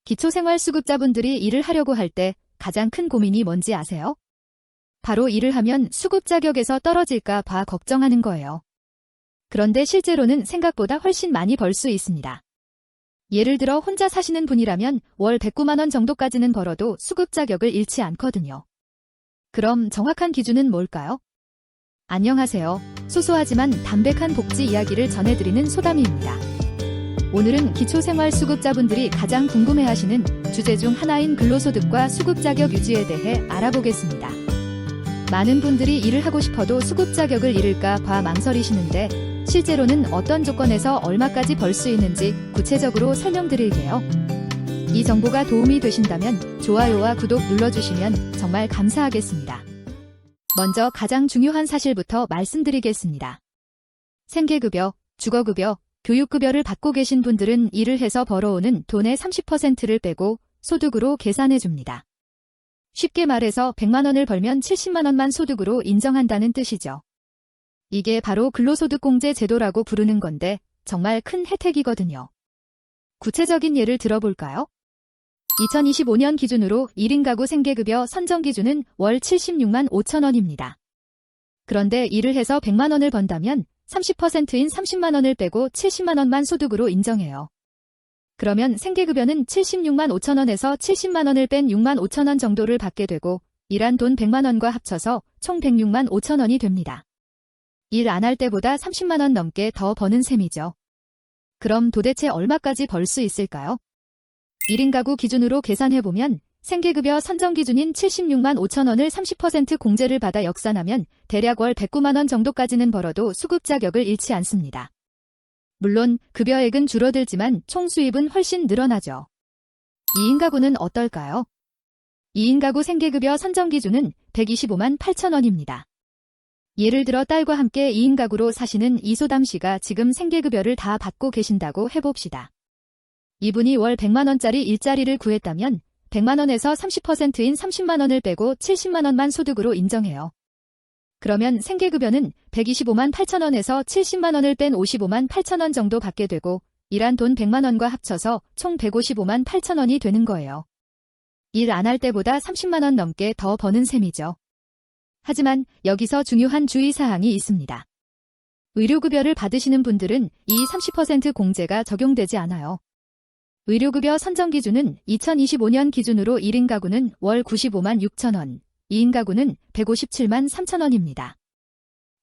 기초생활수급자분들이 일을 하려고 할 때 가장 큰 고민이 뭔지 아세요? 바로 일을 하면 수급 자격에서 떨어질까 봐 걱정하는 거예요. 그런데 실제로는 생각보다 훨씬 많이 벌 수 있습니다. 예를 들어 혼자 사시는 분이라면 월 109만 원 정도까지는 벌어도 수급 자격을 잃지 않거든요. 그럼 정확한 기준은 뭘까요? 안녕하세요. 소소하지만 담백한 복지 이야기를 전해드리는 소담이입니다. 오늘은 기초생활수급자분들이 가장 궁금해하시는 주제 중 하나인 근로소득과 수급 자격 유지에 대해 알아보겠습니다. 많은 분들이 일을 하고 싶어도 수급 자격을 잃을까 봐 망설이시는데 실제로는 어떤 조건에서 얼마까지 벌 수 있는지 구체적으로 설명드릴게요. 이 정보가 도움이 되신다면 좋아요와 구독 눌러주시면 정말 감사하겠습니다. 먼저 가장 중요한 사실부터 말씀드리겠습니다. 생계급여, 주거급여, 교육급여를 받고 계신 분들은 일을 해서 벌어오는 돈의 30%를 빼고 소득으로 계산해줍니다. 쉽게 말해서 100만 원을 벌면 70만 원만 소득으로 인정한다는 뜻이죠. 이게 바로 근로소득공제 제도라고 부르는 건데 정말 큰 혜택이거든요. 구체적인 예를 들어볼까요? 2025년 기준으로 1인 가구 생계급여 선정 기준은 월 76만 5천 원입니다. 그런데 일을 해서 100만 원을 번다면 30%인 30만 원을 빼고 70만 원만 소득으로 인정해요. 그러면 생계급여는 76만 5천 원에서 70만 원을 뺀 6만 5천 원 정도를 받게 되고 일한 돈 100만 원과 합쳐서 총 106만 5천 원이 됩니다. 일 안 할 때보다 30만 원 넘게 더 버는 셈이죠. 그럼 도대체 얼마까지 벌 수 있을까요? 1인 가구 기준으로 계산해보면 생계급여 선정 기준인 76만 5천 원을 30% 공제를 받아 역산하면 대략 월 109만 원 정도까지는 벌어도 수급 자격을 잃지 않습니다. 물론 급여액은 줄어들지만 총 수입은 훨씬 늘어나죠. 2인 가구는 어떨까요? 2인 가구 생계급여 선정 기준은 125만 8천 원입니다. 예를 들어 딸과 함께 2인 가구로 사시는 이소담 씨가 지금 생계급여를 다 받고 계신다고 해봅시다. 이분이 월 100만 원짜리 일자리를 구했다면 100만 원에서 30%인 30만 원을 빼고 70만 원만 소득으로 인정해요. 그러면 생계급여는 125만 8천 원에서 70만 원을 뺀 55만 8천 원 정도 받게 되고 일한 돈 100만 원과 합쳐서 총 155만 8천 원이 되는 거예요. 일 안 할 때보다 30만 원 넘게 더 버는 셈이죠. 하지만 여기서 중요한 주의사항이 있습니다. 의료급여를 받으시는 분들은 이 30% 공제가 적용되지 않아요. 의료급여 선정 기준은 2025년 기준으로 1인 가구는 월 95만 6천 원, 2인 가구는 157만 3천 원입니다.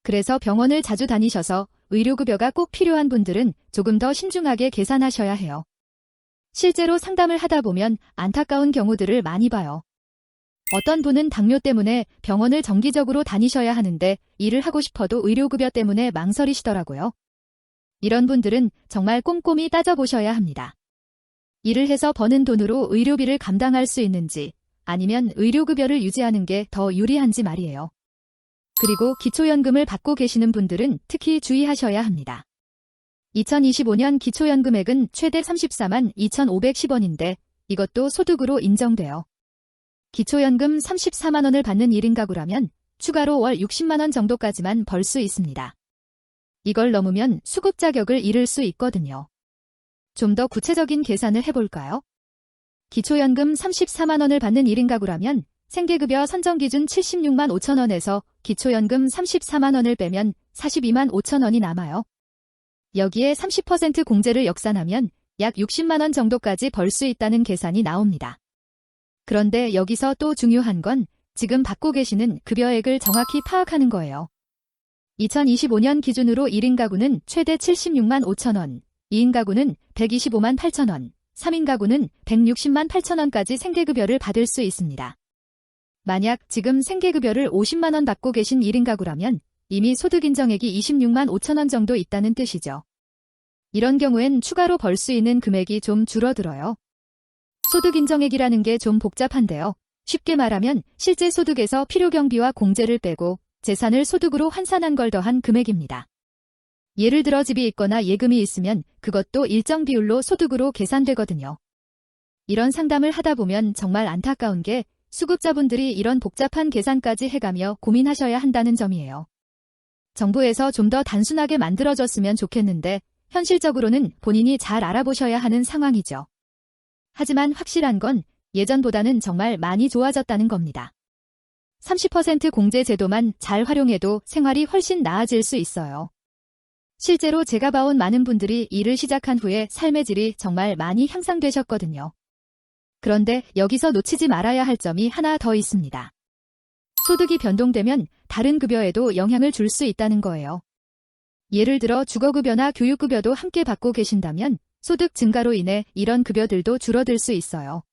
그래서 병원을 자주 다니셔서 의료급여가 꼭 필요한 분들은 조금 더 신중하게 계산하셔야 해요. 실제로 상담을 하다 보면 안타까운 경우들을 많이 봐요. 어떤 분은 당뇨 때문에 병원을 정기적으로 다니셔야 하는데 일을 하고 싶어도 의료급여 때문에 망설이시더라고요. 이런 분들은 정말 꼼꼼히 따져보셔야 합니다. 일을 해서 버는 돈으로 의료비를 감당할 수 있는지 아니면 의료급여를 유지하는 게 더 유리한지 말이에요. 그리고 기초연금을 받고 계시는 분들은 특히 주의하셔야 합니다. 2025년 기초연금액은 최대 34만 2,510원인데 이것도 소득으로 인정돼요. 기초연금 34만 원을 받는 1인 가구라면 추가로 월 60만 원 정도까지만 벌 수 있습니다. 이걸 넘으면 수급 자격을 잃을 수 있거든요. 좀 더 구체적인 계산을 해볼까요? 기초연금 34만 원을 받는 1인 가구라면 생계급여 선정 기준 76만 5천 원에서 기초연금 34만 원을 빼면 42만 5천 원이 남아요. 여기에 30% 공제를 역산하면 약 60만 원 정도까지 벌 수 있다는 계산이 나옵니다. 그런데 여기서 또 중요한 건 지금 받고 계시는 급여액을 정확히 파악하는 거예요. 2025년 기준으로 1인 가구는 최대 76만 5천 원, 2인 가구는 125만 8천 원, 3인 가구는 160만 8천 원까지 생계급여를 받을 수 있습니다. 만약 지금 생계급여를 50만 원 받고 계신 1인 가구라면 이미 소득인정액이 26만 5천 원 정도 있다는 뜻이죠. 이런 경우엔 추가로 벌 수 있는 금액이 좀 줄어들어요. 소득인정액이라는 게 좀 복잡한데요. 쉽게 말하면 실제 소득에서 필요경비와 공제를 빼고 재산을 소득으로 환산한 걸 더한 금액입니다. 예를 들어 집이 있거나 예금이 있으면 그것도 일정 비율로 소득으로 계산되거든요. 이런 상담을 하다 보면 정말 안타까운 게 수급자분들이 이런 복잡한 계산까지 해가며 고민하셔야 한다는 점이에요. 정부에서 좀 더 단순하게 만들어졌으면 좋겠는데 현실적으로는 본인이 잘 알아보셔야 하는 상황이죠. 하지만 확실한 건 예전보다는 정말 많이 좋아졌다는 겁니다. 30% 공제 제도만 잘 활용해도 생활이 훨씬 나아질 수 있어요. 실제로 제가 봐온 많은 분들이 일을 시작한 후에 삶의 질이 정말 많이 향상되셨거든요. 그런데 여기서 놓치지 말아야 할 점이 하나 더 있습니다. 소득이 변동되면 다른 급여에도 영향을 줄 수 있다는 거예요. 예를 들어 주거급여나 교육급여도 함께 받고 계신다면 소득 증가로 인해 이런 급여들도 줄어들 수 있어요.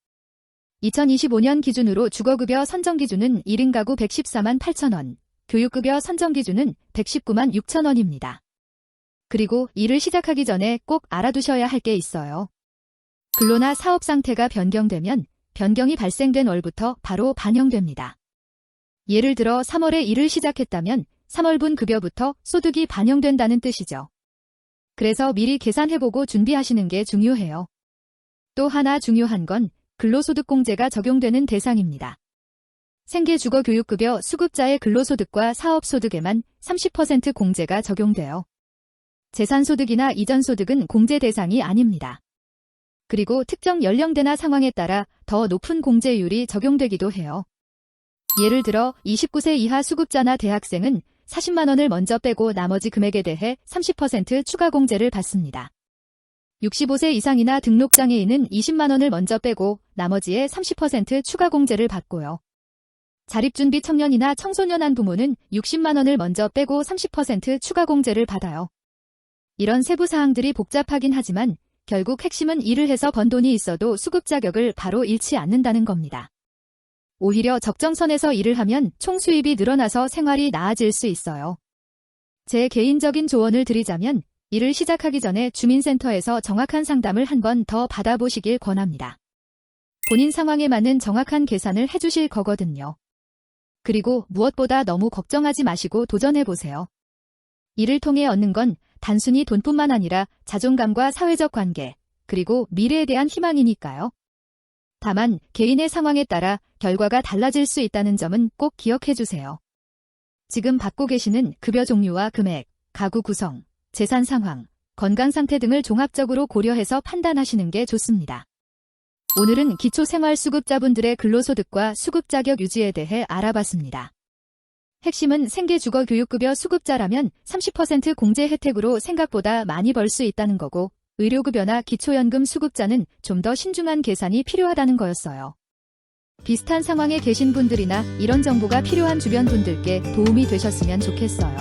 2025년 기준으로 주거급여 선정 기준은 1인 가구 114만 8천 원, 교육급여 선정 기준은 119만 6천 원입니다. 그리고 일을 시작하기 전에 꼭 알아두셔야 할 게 있어요. 근로나 사업 상태가 변경되면 변경이 발생된 월부터 바로 반영됩니다. 예를 들어 3월에 일을 시작했다면 3월분 급여부터 소득이 반영된다는 뜻이죠. 그래서 미리 계산해보고 준비하시는 게 중요해요. 또 하나 중요한 건 근로소득공제가 적용되는 대상입니다. 생계주거교육급여 수급자의 근로소득과 사업소득에만 30% 공제가 적용돼요. 재산소득이나 이전소득은 공제 대상이 아닙니다. 그리고 특정 연령대나 상황에 따라 더 높은 공제율이 적용되기도 해요. 예를 들어 29세 이하 수급자나 대학생은 40만 원을 먼저 빼고 나머지 금액에 대해 30% 추가 공제를 받습니다. 65세 이상이나 등록장애인은 20만 원을 먼저 빼고 나머지에 30% 추가 공제를 받고요. 자립준비 청년이나 청소년 한부모는 60만 원을 먼저 빼고 30% 추가 공제를 받아요. 이런 세부 사항들이 복잡하긴 하지만 결국 핵심은 일을 해서 번 돈이 있어도 수급 자격을 바로 잃지 않는다는 겁니다. 오히려 적정선에서 일을 하면 총 수입이 늘어나서 생활이 나아질 수 있어요. 제 개인적인 조언을 드리자면 일을 시작하기 전에 주민센터에서 정확한 상담을 한 번 더 받아보시길 권합니다. 본인 상황에 맞는 정확한 계산을 해주실 거거든요. 그리고 무엇보다 너무 걱정하지 마시고 도전해보세요. 이를 통해 얻는 건 단순히 돈뿐만 아니라 자존감과 사회적 관계, 그리고 미래에 대한 희망이니까요. 다만 개인의 상황에 따라 결과가 달라질 수 있다는 점은 꼭 기억해주세요. 지금 받고 계시는 급여 종류와 금액, 가구 구성, 재산 상황, 건강 상태 등을 종합적으로 고려해서 판단하시는 게 좋습니다. 오늘은 기초생활수급자분들의 근로소득과 수급 자격 유지에 대해 알아봤습니다. 핵심은 생계주거교육급여 수급자라면 30% 공제 혜택으로 생각보다 많이 벌 수 있다는 거고 의료급여나 기초연금 수급자는 좀 더 신중한 계산이 필요하다는 거였어요. 비슷한 상황에 계신 분들이나 이런 정보가 필요한 주변 분들께 도움이 되셨으면 좋겠어요.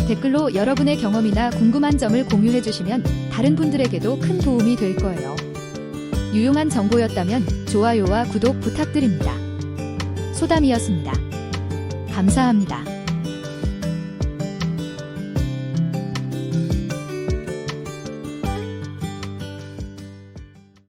댓글로 여러분의 경험이나 궁금한 점을 공유해 주시면 다른 분들에게도 큰 도움이 될 거예요. 유용한 정보였다면 좋아요와 구독 부탁드립니다. 소담이었습니다. 감사합니다.